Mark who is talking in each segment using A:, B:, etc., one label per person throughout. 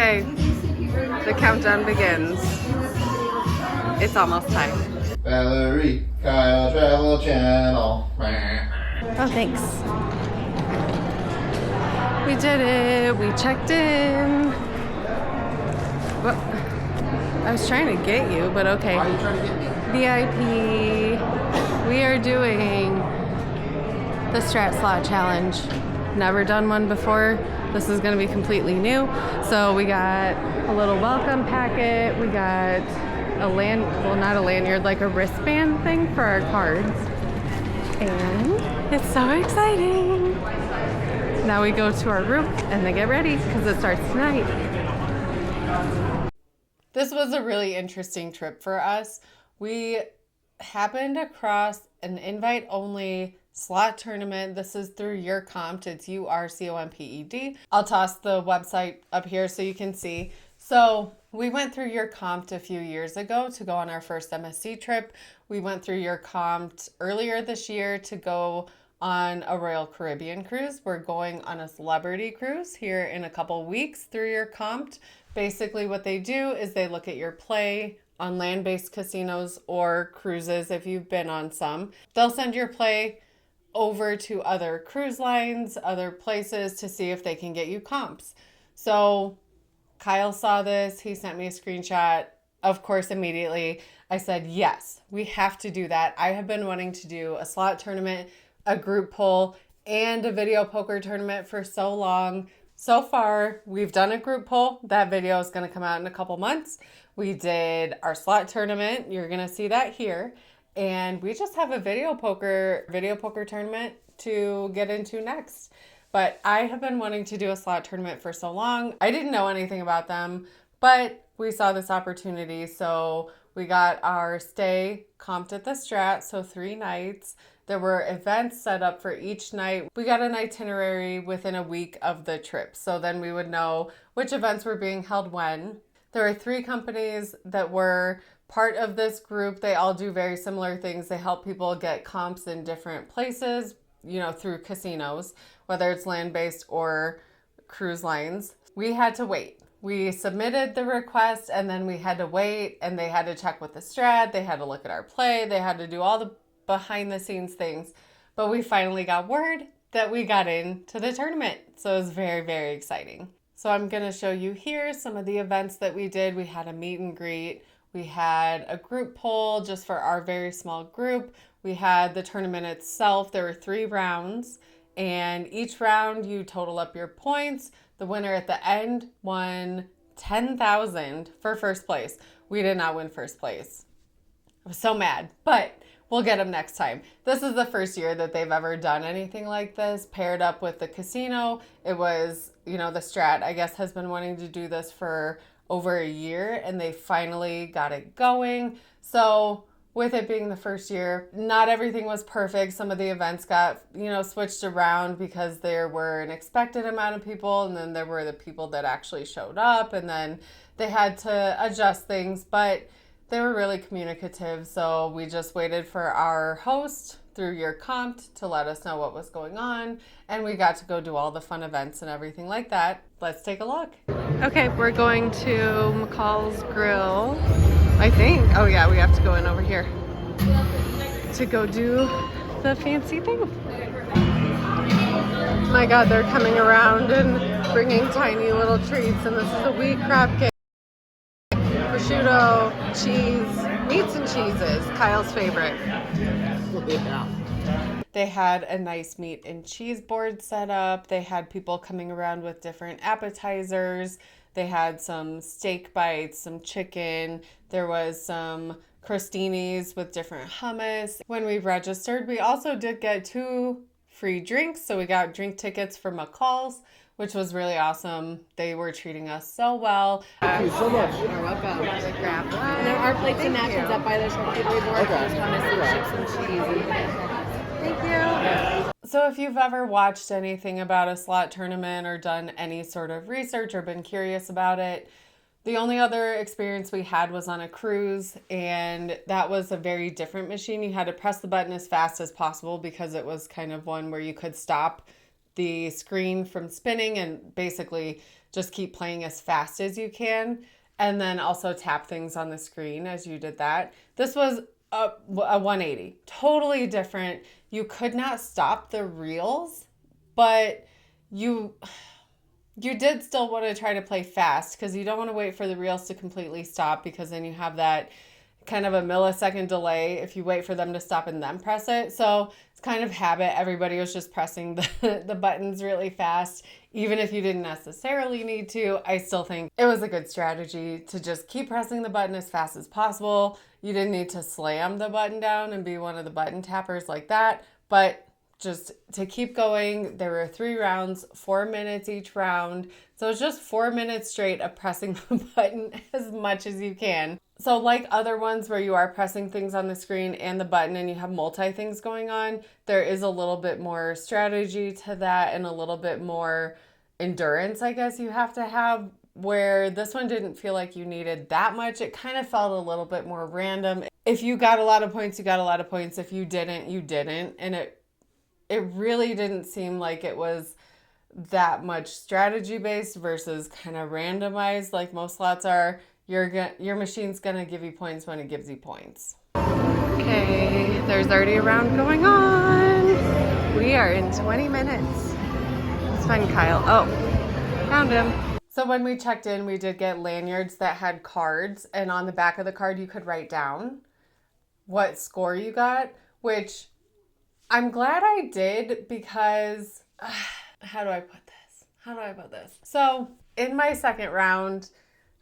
A: Okay, the countdown begins. It's almost time.
B: Valerie, Kyle Travel Channel.
A: Oh, thanks. We did it. We checked in. Well, I was trying to get you, but okay.
B: Why are you trying to get me?
A: VIP. We are doing the Strat Slot Challenge. Never done one before. This is going to be completely new. So we got a little welcome packet. We got not a lanyard, like a wristband thing for our cards. And it's so exciting. Now we go to our room and then get ready because it starts tonight. This was a really interesting trip for us. We happened across an invite-only slot tournament. This is through Your Comped. It's URCOMPED. I'll toss the website up here so you can see. So we went through Your Comped a few years ago to go on our first MSC trip. We went through Your Comped earlier this year to go on a Royal Caribbean cruise. We're going on a celebrity cruise here in a couple weeks through Your Comped. Basically what they do is they look at your play on land-based casinos or cruises if you've been on some. They'll send your play over to other cruise lines, other places to see if they can get you comps. So Kyle saw this, he sent me a screenshot. Of course, immediately I said, yes, we have to do that. I have been wanting to do a slot tournament, a group pull, and a video poker tournament for so long. So far, we've done a group pull. That video is going to come out in a couple months. We did our slot tournament. You're going to see that here. And we just have a video poker tournament to get into next. But I have been wanting to do a slot tournament for so long. I didn't know anything about them, but we saw this opportunity. So we got our stay comped at the Strat, so 3 nights. There were events set up for each night. We got an itinerary within a week of the trip. So then we would know which events were being held when. There are 3 companies that were part of this group. They all do very similar things. They help people get comps in different places, through casinos, whether it's land-based or cruise lines. We had to wait. We submitted the request and then we had to wait, and they had to check with the Strat. They had to look at our play. They had to do all the behind the scenes things, but we finally got word that we got into the tournament. So it was very, very exciting. So I'm going to show you here some of the events that we did. We had a meet and greet. We had a group poll just for our very small group. We had the tournament itself. There were 3 rounds, and each round you total up your points. The winner at the end won $10,000 for first place. We did not win first place. I was so mad, but we'll get them next time. This is the first year that they've ever done anything like this, paired up with the casino. It was, the Strat, I guess, has been wanting to do this for over a year, and they finally got it going. So with it being the first year, not everything was perfect. Some of the events got, switched around because there were an expected amount of people, and then there were the people that actually showed up, and then they had to adjust things, but they were really communicative, so we just waited for our host through Your Comped to let us know what was going on, and we got to go do all the fun events and everything like that. Let's take a look. Okay, we're going to McCall's Grill, I think. Oh yeah, we have to go in over here to go do the fancy thing. My God, they're coming around and bringing tiny little treats, and this is a wheat crab cake. Prosciutto, cheese, meats and cheeses, Kyle's favorite.
B: Yeah.
A: They had a nice meat and cheese board set up. They had people coming around with different appetizers. They had some steak bites, some chicken. There was some crostinis with different hummus. When we registered, we also did get 2 free drinks. So we got drink tickets for McCall's, which was really awesome. They were treating us so well.
B: Thank you so much.
A: You're welcome. Grab one.
C: And there are plates and napkins up by the charcuterie board.
B: Okay.
C: Just want to see chips and cheese.
A: Thank you. So if you've ever watched anything about a slot tournament or done any sort of research or been curious about it, the only other experience we had was on a cruise, and that was a very different machine. You had to press the button as fast as possible because it was kind of one where you could stop the screen from spinning and basically just keep playing as fast as you can. And then also tap things on the screen as you did that. This was a 180, totally different. You could not stop the reels, but you did still want to try to play fast because you don't want to wait for the reels to completely stop, because then you have that kind of a millisecond delay if you wait for them to stop and then press it. So it's kind of habit. Everybody was just pressing the buttons really fast. Even if you didn't necessarily need to, I still think it was a good strategy to just keep pressing the button as fast as possible. You didn't need to slam the button down and be one of the button tappers like that, but just to keep going. There were 3 rounds, 4 minutes each round. So it's just 4 minutes straight of pressing the button as much as you can. So like other ones where you are pressing things on the screen and the button and you have multi things going on, there is a little bit more strategy to that and a little bit more endurance, I guess you have to have, where this one didn't feel like you needed that much. It kind of felt a little bit more random. If you got a lot of points, you got a lot of points. If you didn't, you didn't. And it really didn't seem like it was that much strategy based versus kind of randomized like most slots are. Your machine's gonna give you points when it gives you points. Okay, there's already a round going on. We are in 20 minutes. Let's find Kyle. Oh, found him. So when we checked in, we did get lanyards that had cards, and on the back of the card you could write down what score you got, which I'm glad I did, because how do I put this? So in my second round,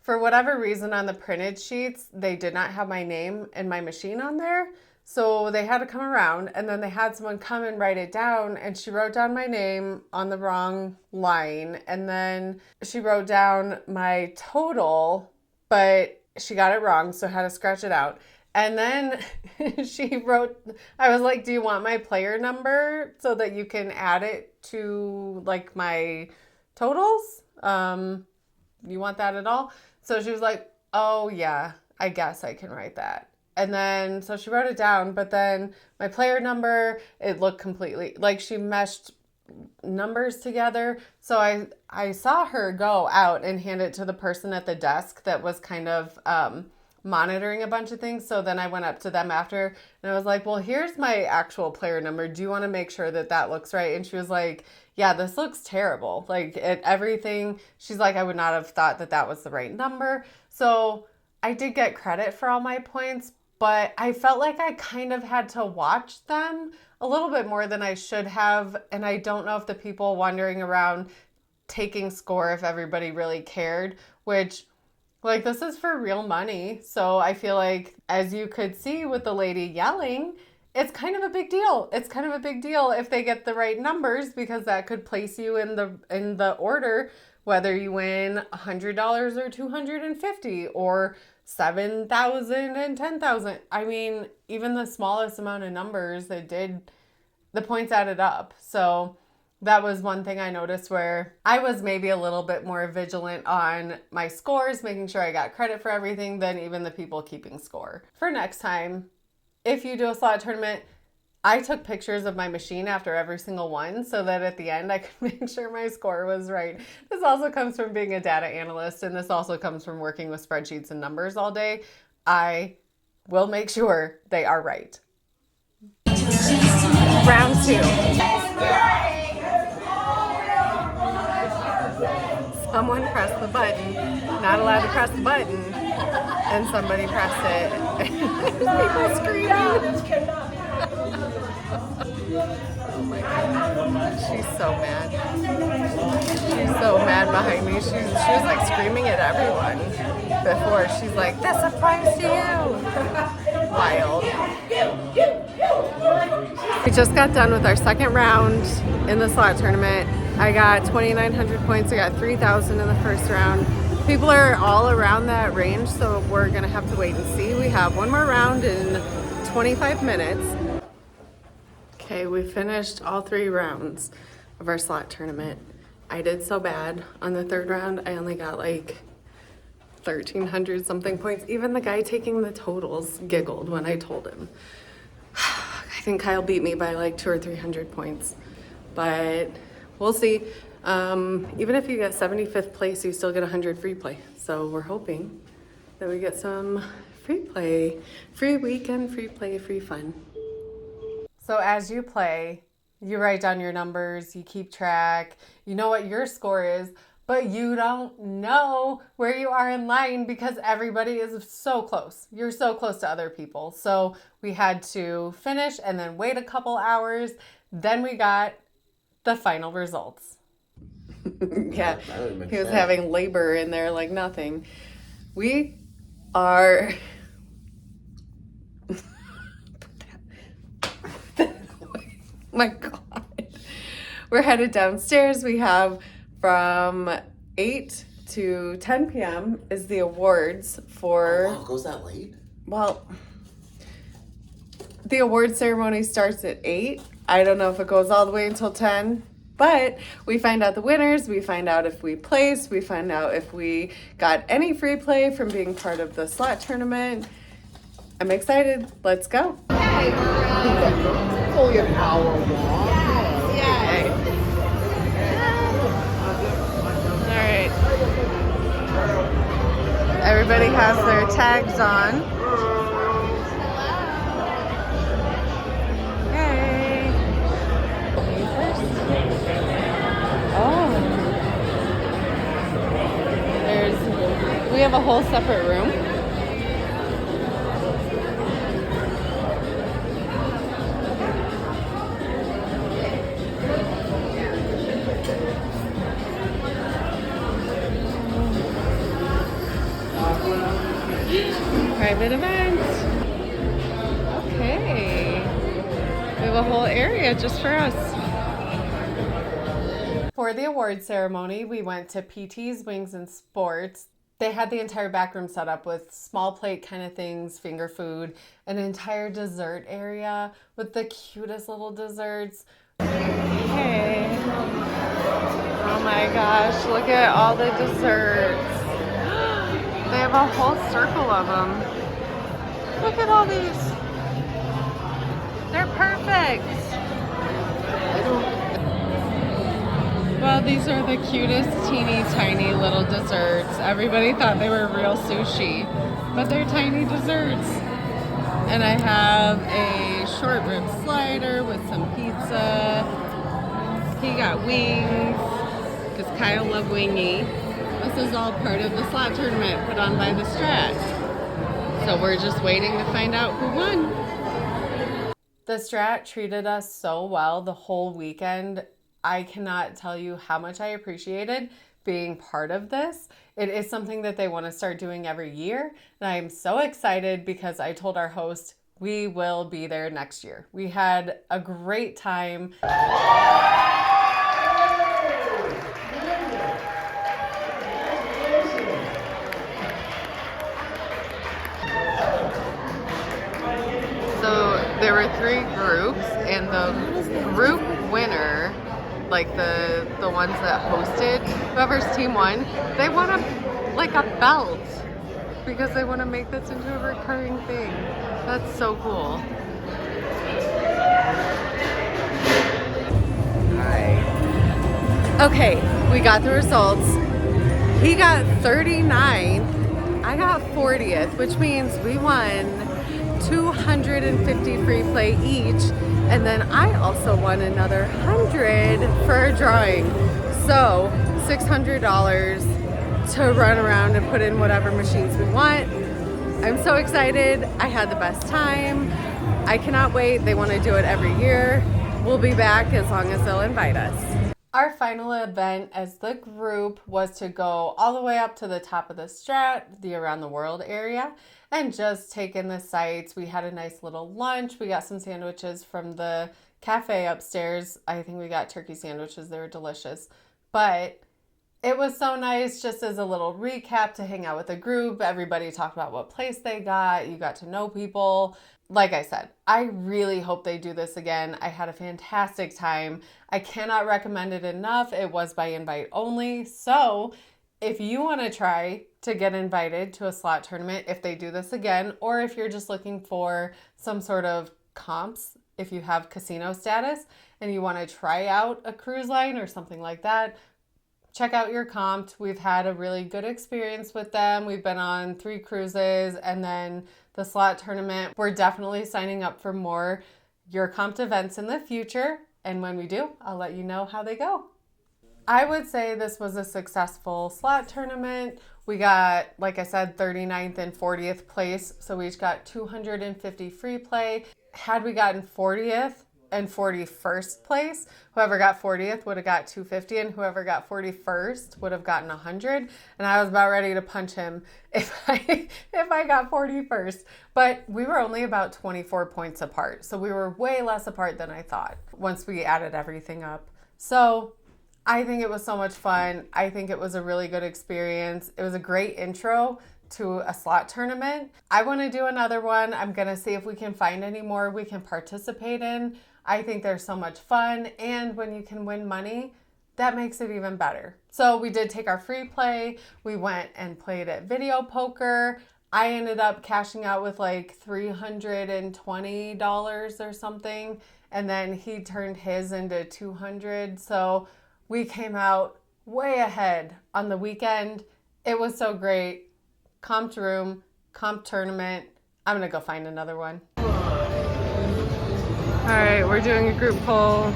A: for whatever reason on the printed sheets, they did not have my name and my machine on there. So they had to come around, and then they had someone come and write it down, and she wrote down my name on the wrong line. And then she wrote down my total, but she got it wrong, so I had to scratch it out. And then she wrote, I was like, do you want my player number so that you can add it to like my totals? You want that at all? So she was like, oh yeah, I guess I can write that. And then, so she wrote it down, but then my player number, it looked completely, like she meshed numbers together. So I saw her go out and hand it to the person at the desk that was kind of monitoring a bunch of things. So then I went up to them after and I was like, well, here's my actual player number. Do you want to make sure that that looks right? And she was like, yeah, this looks terrible. Like everything. She's like, I would not have thought that that was the right number. So I did get credit for all my points, but I felt like I kind of had to watch them a little bit more than I should have. And I don't know if the people wandering around taking score, if everybody really cared, which, like, this is for real money. So I feel like, as you could see with the lady yelling, it's kind of a big deal. It's kind of a big deal if they get the right numbers, because that could place you in the order, whether you win $100 or $250 or 7,000 and 10,000. I mean, even the smallest amount of numbers, the points added up. So that was one thing I noticed, where I was maybe a little bit more vigilant on my scores, making sure I got credit for everything, than even the people keeping score. For next time, if you do a slot tournament, I took pictures of my machine after every single one so that at the end I could make sure my score was right. This also comes from being a data analyst, and this also comes from working with spreadsheets and numbers all day. I will make sure they are right. Round 2. Someone pressed the button, not allowed to press the button, and somebody pressed it. People screaming. Oh my God. She's so mad. She's so mad behind me. She was like screaming at everyone before. She's like, this applies to you. Wild. We just got done with our second round in the slot tournament. I got 2,900 points. I got 3,000 in the first round. People are all around that range, so we're gonna have to wait and see. We have one more round in 25 minutes. Okay, we finished all 3 rounds of our slot tournament. I did so bad on the third round. I only got like 1,300 something points. Even the guy taking the totals giggled when I told him. I think Kyle beat me by like 200 or 300 points, but we'll see. Even if you get 75th place, you still get 100 free play. So we're hoping that we get some free play, free weekend, free play, free fun. So as you play, you write down your numbers, you keep track, you know what your score is, but you don't know where you are in line because everybody is so close. You're so close to other people. So we had to finish and then wait a couple hours. Then we got the final results. Yeah, he was having labor in there like nothing. We are... My God. We're headed downstairs. We have from 8 to 10 p.m. is the awards for...
B: Oh, wow, it goes that late?
A: Well, the award ceremony starts at 8. I don't know if it goes all the way until 10. But we find out the winners, we find out if we placed, we find out if we got any free play from being part of the slot tournament. I'm excited. Let's go.
B: Only an hour long.
A: Yay. All right. Everybody has their tags on. Hey. Oh. We have a whole separate room. Private event. Okay. We have a whole area just for us. For the award ceremony, we went to PT's Wings and Sports. They had the entire back room set up with small plate kind of things, finger food, an entire dessert area with the cutest little desserts. Hey. Oh my gosh, look at all the desserts. They have a whole circle of them. Look at all these. They're perfect. Well, these are the cutest, teeny tiny little desserts. Everybody thought they were real sushi, but they're tiny desserts. And I have a short rib slider with some pizza. He got wings, because Kyle loved wingy. This is all part of the slot tournament put on by the Strat. So we're just waiting to find out who won. The Strat treated us so well the whole weekend. I cannot tell you how much I appreciated being part of this. It is something that they want to start doing every year. And I'm so excited because I told our host we will be there next year. We had a great time. So there were 3 groups, and the group winner, like the ones that hosted, whoever's team won, they won a belt because they want to make this into a recurring thing. That's so cool. Hi. Okay, we got the results. He got 39th. I got 40th, which means we won 250 free play each, and then I also won another 100 for a drawing. So $600 to run around and put in whatever machines we want. I'm so excited. I had the best time. I cannot wait. They want to do it every year. We'll be back as long as they'll invite us. Our final event as the group was to go all the way up to the top of the Strat, the Around the World area, and just take in the sights. We had a nice little lunch. We got some sandwiches from the cafe upstairs. I think we got turkey sandwiches. They were delicious. But it was so nice just as a little recap to hang out with the group. Everybody talked about what place they got. You got to know people. Like I said, I really hope they do this again. I had a fantastic time. I cannot recommend it enough. It was by invite only. So if you want to try to get invited to a slot tournament, if they do this again, or if you're just looking for some sort of comps if you have casino status and you want to try out a cruise line or something like that, check out Your Compt. We've had a really good experience with them. We've been on 3 cruises, and then the slot tournament. We're definitely signing up for more Your Compt events in the future. And when we do, I'll let you know how they go. I would say this was a successful slot tournament. We got, like I said, 39th and 40th place. So we each got 250 free play. Had we gotten 40th and 41st place, whoever got 40th would have got 250, and whoever got 41st would have gotten 100. And I was about ready to punch him if I got 41st. But we were only about 24 points apart. So we were way less apart than I thought once we added everything up. So I think it was so much fun. I think it was a really good experience. It was a great intro to a slot tournament. I want to do another one. I'm going to see if we can find any more we can participate in. I think they're so much fun, and when you can win money, that makes it even better. So we did take our free play. We went and played at video poker. I ended up cashing out with like $320 or something, and then he turned his into $200. So we came out way ahead on the weekend. It was so great. Compt room, comp tournament. I'm gonna go find another one. All right, we're doing a group poll.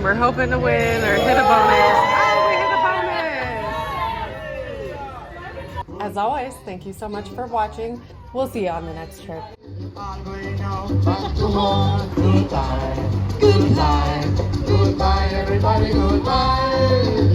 A: We're hoping to win or hit a bonus. Oh, we hit a bonus! As always, thank you so much for watching. We'll see you on the next trip.
B: I'm going out back to home. Goodbye, goodbye, goodbye, everybody, goodbye.